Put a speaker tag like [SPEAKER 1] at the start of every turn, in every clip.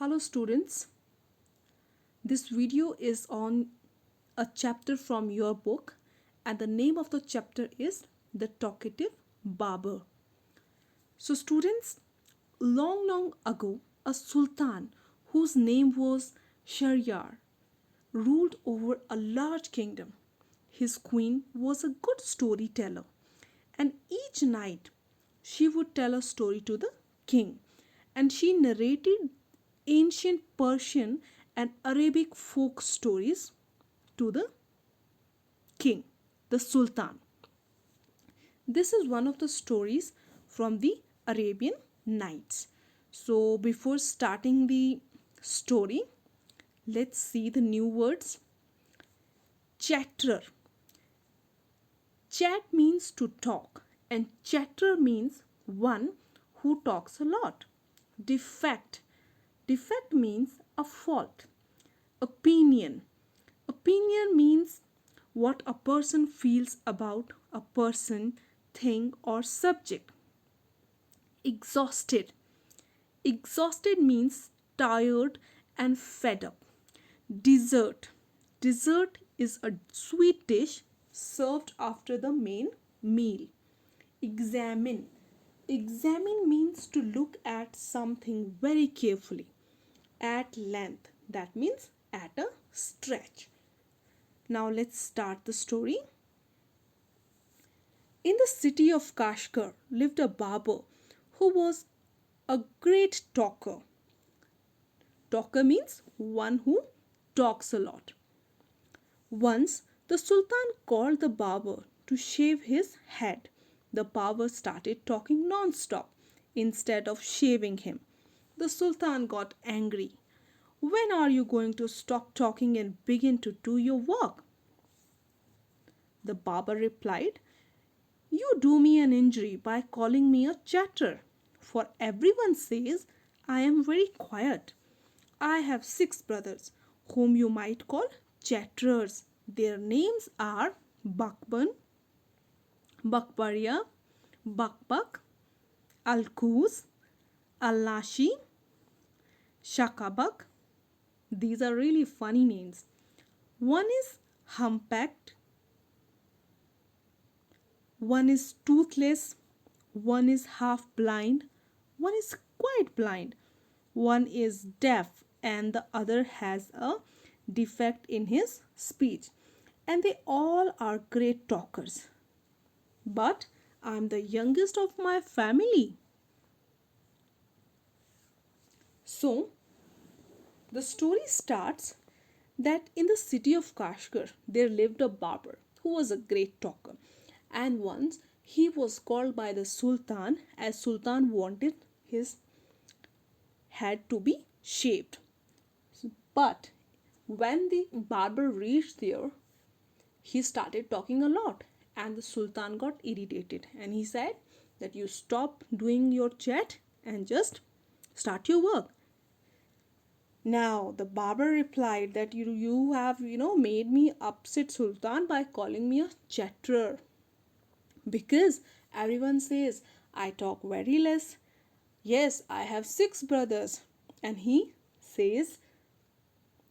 [SPEAKER 1] Hello students, this video is on a chapter from your book and the name of the chapter is The Talkative Barber. So students, long ago, a sultan whose name was Shahriyar ruled over a large kingdom. His queen was a good storyteller and each night she would tell a story to the king and she narrated ancient Persian and Arabic folk stories to the king, the sultan. This is one of the stories from the Arabian Nights. So before starting the story, let's see the new words. Chatterer. Chat means to talk and chatterer means one who talks a lot. Defect. Defect means a fault. Opinion. Opinion means what a person feels about a person, thing, or subject. Exhausted. Exhausted means tired and fed up. Dessert. Dessert is a sweet dish served after the main meal. Examine. Examine means to look at something very carefully. At length. That means at a stretch. Now let's start the story. In the city of Kashgar lived a barber who was a great talker. Talker means one who talks a lot. Once the Sultan called the barber to shave his head. The barber started talking non-stop instead of shaving him. The Sultan got angry. When are you going to stop talking and begin to do your work? The barber replied, You do me an injury by calling me a chatterer, for everyone says I am very quiet. I have 6 brothers, whom you might call chatterers. Their names are Bakban, Bakbaria, Bakbak, Alkuz, Allashi, Shakabak. These are really funny names. One is humpbacked, one is toothless, one is half blind, one is quite blind, one is deaf, and the other has a defect in his speech. And they all are great talkers. But I'm the youngest of my family. So, the story starts that in the city of Kashgar there lived a barber who was a great talker. And once he was called by the Sultan as Sultan wanted his head to be shaved. But when the barber reached there, he started talking a lot and the Sultan got irritated and he said that you stop doing your chat and just start your work. Now the barber replied that you have made me upset, Sultan, by calling me a chatterer because everyone says I talk very less. Yes, I have 6 brothers. And he says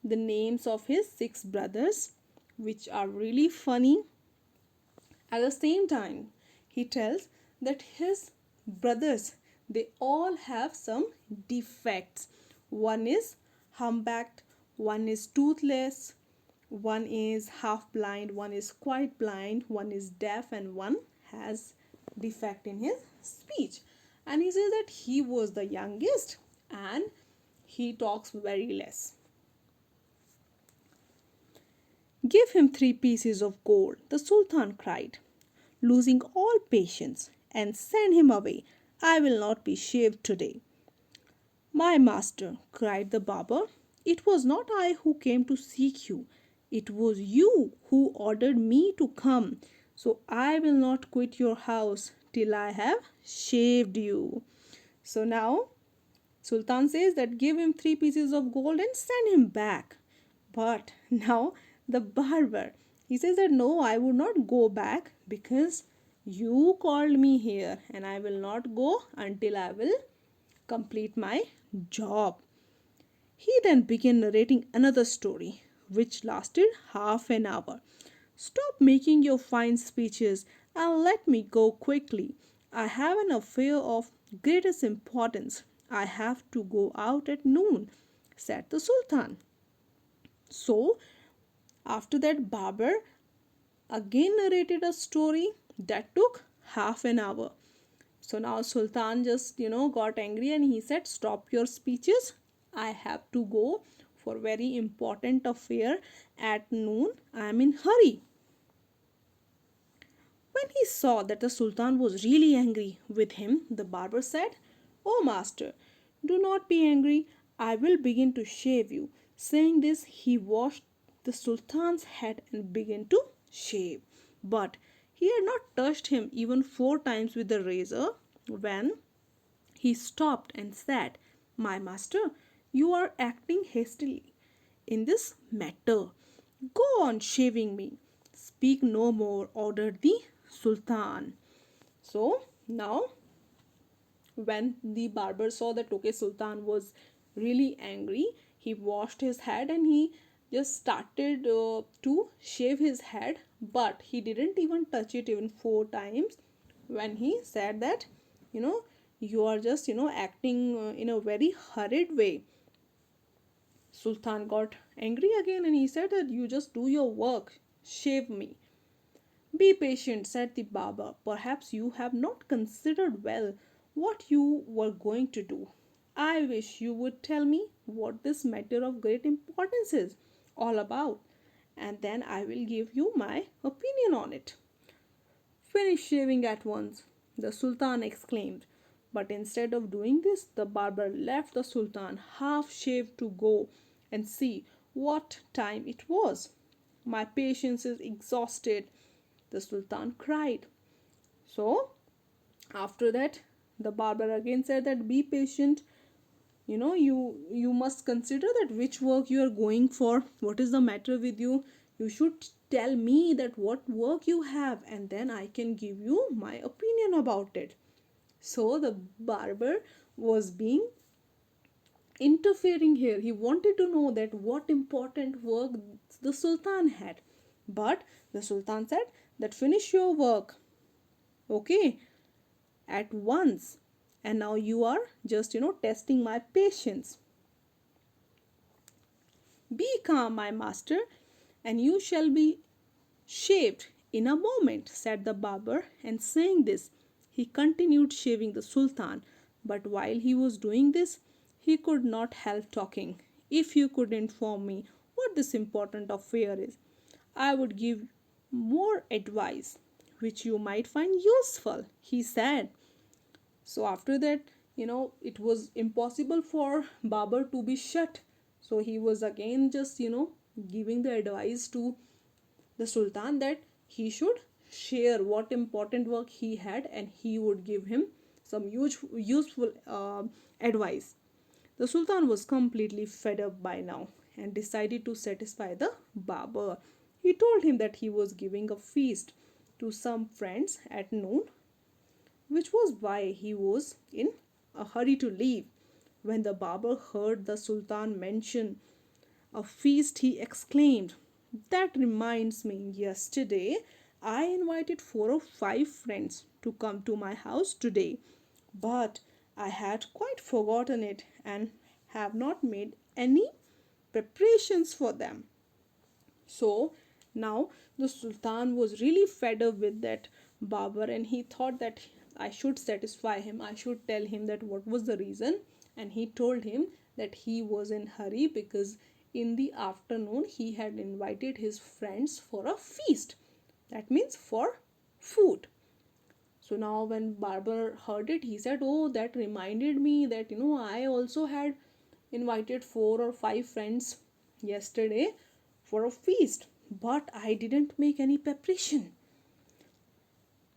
[SPEAKER 1] the names of his 6 brothers, which are really funny. At the same time, he tells that his brothers, they all have some defects. One is humpbacked, one is toothless, one is half blind, one is quite blind, one is deaf, and one has defect in his speech. And he says that he was the youngest and he talks very less. Give him 3 pieces of gold, the Sultan cried, losing all patience, and send him away. I will not be shaved today. My master, cried the barber, it was not I who came to seek you. It was you who ordered me to come. So I will not quit your house till I have shaved you. So now Sultan says that give him 3 pieces of gold and send him back. But now the barber, he says that no, I would not go back because you called me here and I will not go until I will complete my job. He then began narrating another story, which lasted half an hour. Stop making your fine speeches and let me go quickly. I have an affair of greatest importance. I have to go out at noon, said the Sultan. So, after that, Babar again narrated a story that took half an hour. So now Sultan just, got angry and he said, "Stop your speeches. I have to go for very important affair at noon. I am in hurry." When he saw that the Sultan was really angry with him, the barber said, "Oh, master, do not be angry. I will begin to shave you." Saying this, he washed the Sultan's head and began to shave. But he had not touched him even 4 times with the razor when he stopped and said, "My master, you are acting hastily in this matter. Go on shaving me." "Speak no more," ordered the Sultan. So now, when the barber saw that okay, Sultan was really angry, he washed his head and he just started to shave his head, but he didn't even touch it even 4 times. When he said that, you know you are just acting in a very hurried way, Sultan got angry again and he said that you just do your work, shave me. "Be patient," said the Barber. "Perhaps you have not considered well what you were going to do. I wish you would tell me what this matter of great importance is all about, and then I will give you my opinion on it." "Finish shaving at once," the Sultan exclaimed. But instead of doing this, the barber left the Sultan half shaved to go and see what time it was. "My patience is exhausted," the Sultan cried. So, after that, the barber again said that be patient. You must consider that which work you are going for, what is the matter with you. You should tell me that what work you have, and then I can give you my opinion about it. So the barber was being interfering here. He wanted to know that what important work the Sultan had. But the Sultan said that finish your work, okay, at once. And now you are just testing my patience. "Be calm, my master, and you shall be shaved in a moment," said the barber. And saying this, he continued shaving the Sultan. But while he was doing this, he could not help talking. "If you could inform me what this important affair is, I would give more advice which you might find useful," he said. So after that, it was impossible for Babar to be shut. So he was again just giving the advice to the Sultan that he should share what important work he had, and he would give him some useful advice. The Sultan was completely fed up by now and decided to satisfy the Babar. He told him that he was giving a feast to some friends at noon, which was why he was in a hurry to leave. When the Babar heard the Sultan mention a feast, he exclaimed, "That reminds me, yesterday I invited 4 or 5 friends to come to my house today, but I had quite forgotten it and have not made any preparations for them." So now the Sultan was really fed up with that Babar, and he thought that I should satisfy him. I should tell him that what was the reason. And he told him that he was in hurry because in the afternoon he had invited his friends for a feast. That means for food. So now when Barber heard it, he said, "Oh, that reminded me that I also had invited 4 or 5 friends yesterday for a feast, but I didn't make any preparation."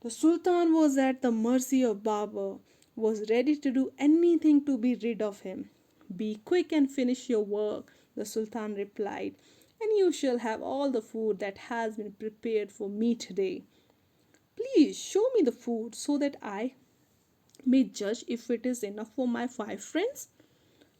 [SPEAKER 1] The Sultan was at the mercy of Babar, was ready to do anything to be rid of him. "Be quick and finish your work," the Sultan replied, "and you shall have all the food that has been prepared for me today. Please show me the food so that I may judge if it is enough for my 5 friends."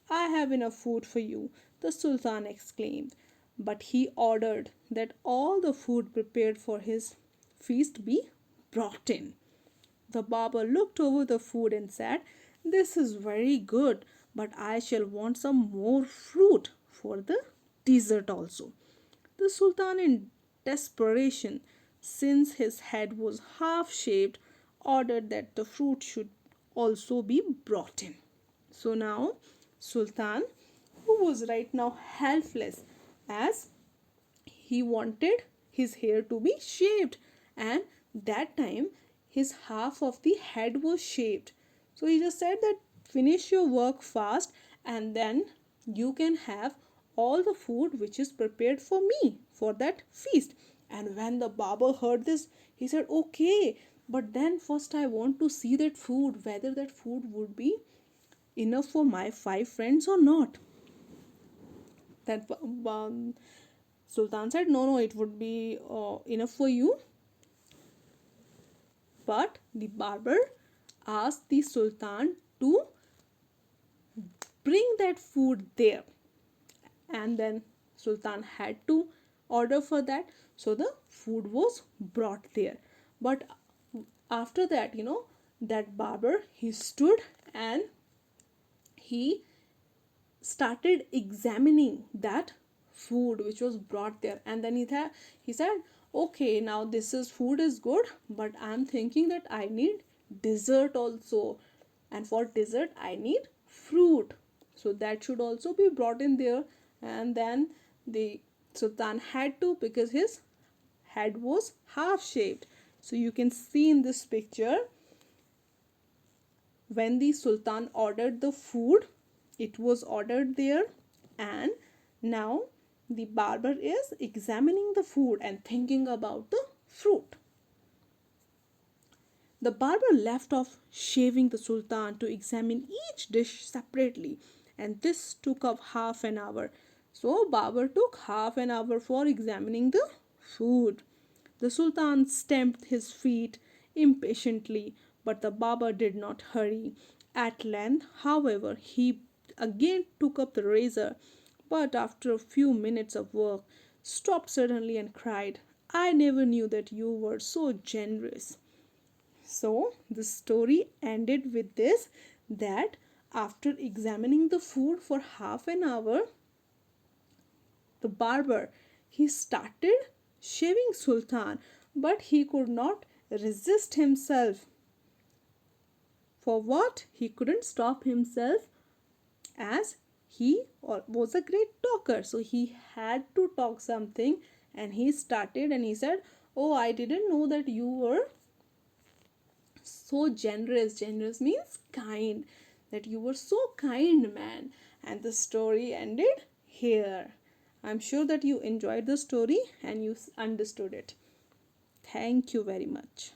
[SPEAKER 1] I have enough food for you, the Sultan exclaimed. But he ordered that all the food prepared for his feast be brought in. The barber looked over the food and said, "This is very good, but I shall want some more fruit for the dessert also." The Sultan, in desperation, since his head was half shaved, ordered that the fruit should also be brought in. So now, Sultan, who was right now helpless, as he wanted his hair to be shaved, and that time his half of the head was shaved, so he just said that finish your work fast, and then you can have all the food which is prepared for me for that feast. And when the barber heard this, he said, "Okay, but then first I want to see that food, whether that food would be enough for my five friends or not." That Sultan said, "No, no, it would be enough for you." But the barber asked the Sultan to bring that food there, and then Sultan had to order for that. So the food was brought there. But after that, that barber, he stood and he started examining that food which was brought there, and then he said, "Okay, now this is food is good, but I'm thinking that I need dessert also, and for dessert I need fruit, so that should also be brought in there." And then the Sultan had to, because his head was half shaved. So you can see in this picture, when the Sultan ordered the food, it was ordered there, and now the barber is examining the food and thinking about the fruit. The barber left off shaving the Sultan to examine each dish separately, and this took up half an hour. So barber took half an hour for examining the food. The Sultan stamped his feet impatiently, but the barber did not hurry. At length, however, he again took up the razor, but after a few minutes of work, stopped suddenly and cried, "I never knew that you were so generous." So the story ended with this, that after examining the food for half an hour, the barber, he started shaving Sultan, but he could not resist himself. For what? He couldn't stop himself, as he was a great talker. So he had to talk something, and he started and he said, "Oh, I didn't know that you were so generous." Generous means kind. That you were so kind, man. And the story ended here. I'm sure that you enjoyed the story and you understood it. Thank you very much.